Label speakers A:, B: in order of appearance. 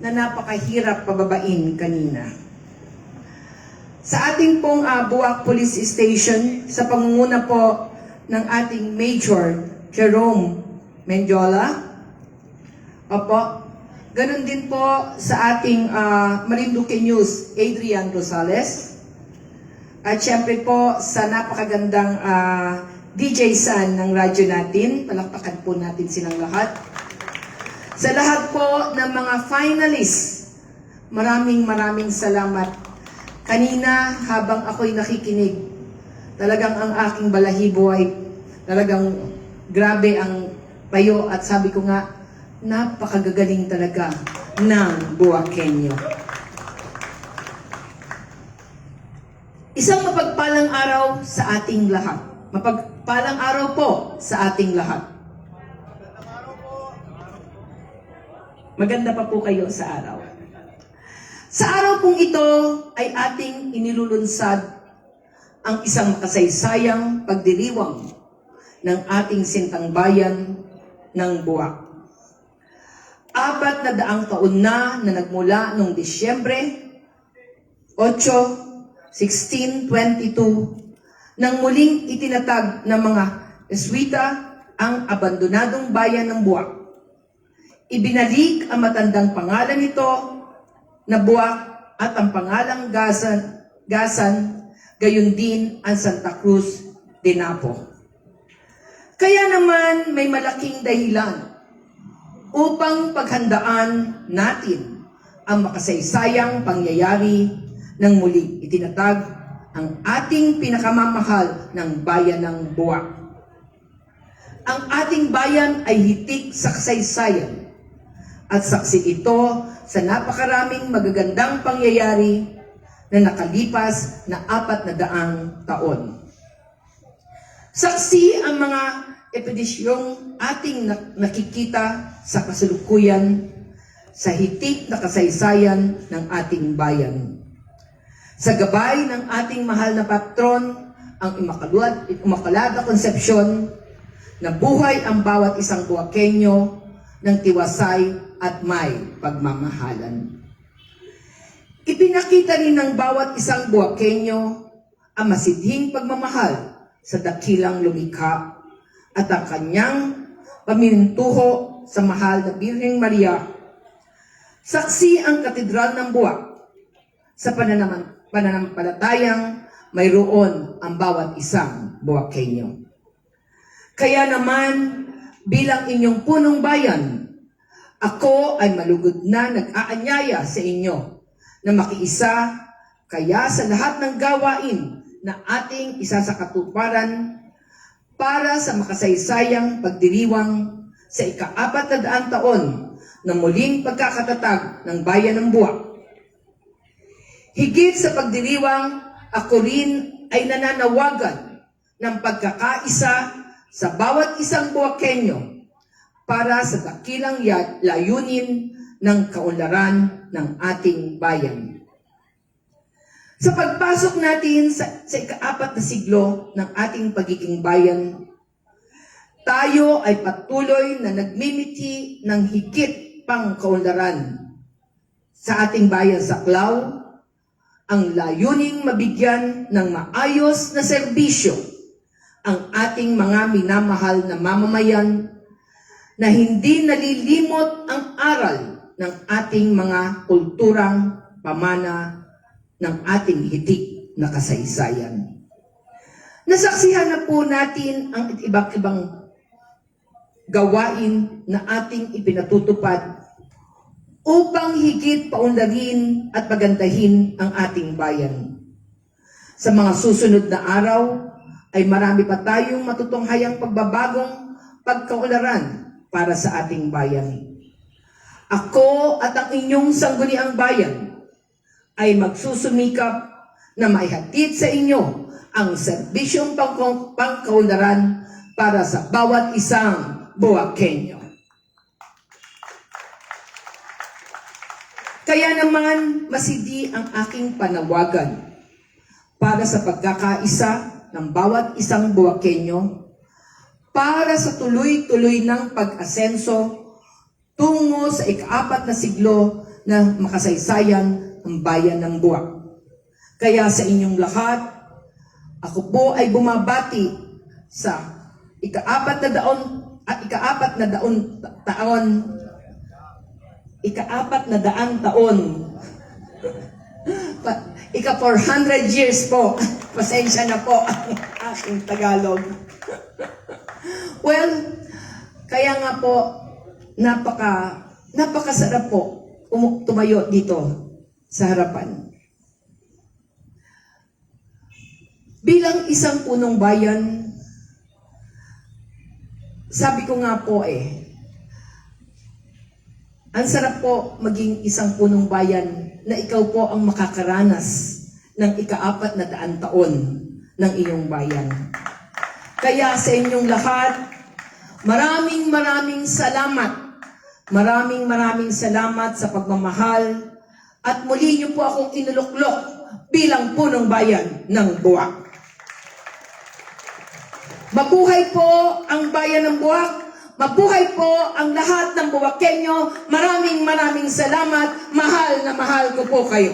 A: na napakahirap pababain kanina. Sa ating pong Buwak Police Station, sa pangunguna po ng ating Major Jerome Mendiola, opo, ganun din po sa ating Marinduque News, Adrian Rosales, at syempre po sa napakagandang DJ San ng radyo natin, palakpakan po natin silang lahat. Sa lahat po ng mga finalists, maraming salamat. Kanina, habang ako'y nakikinig, talagang ang aking balahibo ay talagang grabe ang payo at sabi ko nga, napakagagaling talaga ng Buwakenyo. Isang mapagpalang araw sa ating lahat. Mapagpalang araw po sa ating lahat. Maganda pa po kayo sa araw. Sa araw pong ito ay ating inilulunsad ang isang makasaysayang pagdiriwang ng ating sintang bayan ng Buwak. 400 taon na nagmula noong Disyembre 8, 1622 nang muling itinatag ng mga Jesuita ang abandonadong bayan ng Buwak. Ibinalik ang matandang pangalan nito na Buwak at ang pangalang Gasan, gayon din ang Santa Cruz de Napo. Kaya naman may malaking dahilan upang paghandaan natin ang makasaysayang pangyayari ng muli itinatag ang ating pinakamamahal ng bayan ng Buwak. Ang ating bayan ay hitik sa kasaysayan at saksi ito sa napakaraming magagandang pangyayari na nakalipas na 400 taon. Saksi ang mga epedisyong ating nakikita sa kasalukuyan sa hitik na kasaysayan ng ating bayan. Sa gabay ng ating mahal na patron, ang Immaculada Concepcion, na buhay ang bawat isang Buwakenyo ng tiwasay at may pagmamahalan. Ipinakita rin ng bawat isang Buwakenyo ang masidhing pagmamahal sa dakilang lumikha at ang kanyang paminintuho sa mahal na Birheng Maria. Saksi ang Katedral ng Buwak sa pananampalatayang mayroon ang bawat isang Buwakenyo. Kaya naman, bilang inyong punong bayan, ako ay malugod na nag-aanyaya sa inyo na makiisa kaya sa lahat ng gawain na ating isasakatuparan para sa makasaysayang pagdiriwang sa ika-400 taon na muling pagkakatatag ng bayan ng Buwak. Higit sa pagdiriwang, ako rin ay nananawagan ng pagkakaisa sa bawat isang Buwakenyo para sa dakilang layunin ng kaunlaran ng ating bayan. Sa pagpasok natin sa ika-4 na siglo ng ating pagiging bayan, tayo ay patuloy na nagmimiti ng higit pang kaunlaran sa ating bayan saklaw, ang layuning mabigyan ng maayos na serbisyo ang ating mga minamahal na mamamayan na hindi nalilimot ang aral ng ating mga kulturang pamana ng ating hitik na kasaysayan. Nasaksihan na po natin ang iba't ibang gawain na ating ipinatutupad upang higit paunlarin at pagandahin ang ating bayan. Sa mga susunod na araw ay marami pa tayong matutunghayang pagbabagong pagkaunlaran para sa ating bayan. Ako at ang inyong sangguniang bayan ay magsusumikap na maihatid sa inyo ang serbisyong pangkaunlaran para sa bawat isang Buwakenyo. Kaya naman masidi ang aking panawagan para sa pagkakaisa ng bawat isang Buwakenyo para sa tuloy-tuloy ng pag-asenso tungo sa ika-4 na siglo na makasaysayan ng bayan ng Buwak. Kaya sa inyong lahat, ako po ay bumabati sa ika-4 na taon, ika 400 years po. Pasensya na po ang aking Tagalog. Well, kaya nga po, napakasarap po tumayo dito sa harapan. Bilang isang punong bayan, sabi ko nga po ang sarap po maging isang punong bayan na ikaw po ang makakaranas ng ika-4 na taon ng iyong bayan. Kaya sa inyong lahat, maraming salamat. Maraming salamat sa pagmamahal at muli niyo po akong inuluklok bilang punong bayan ng Buwak. Mabuhay po ang bayan ng Buwak. Mabuhay po ang lahat ng Buwakenyo. Maraming salamat. Mahal na mahal ko po kayo.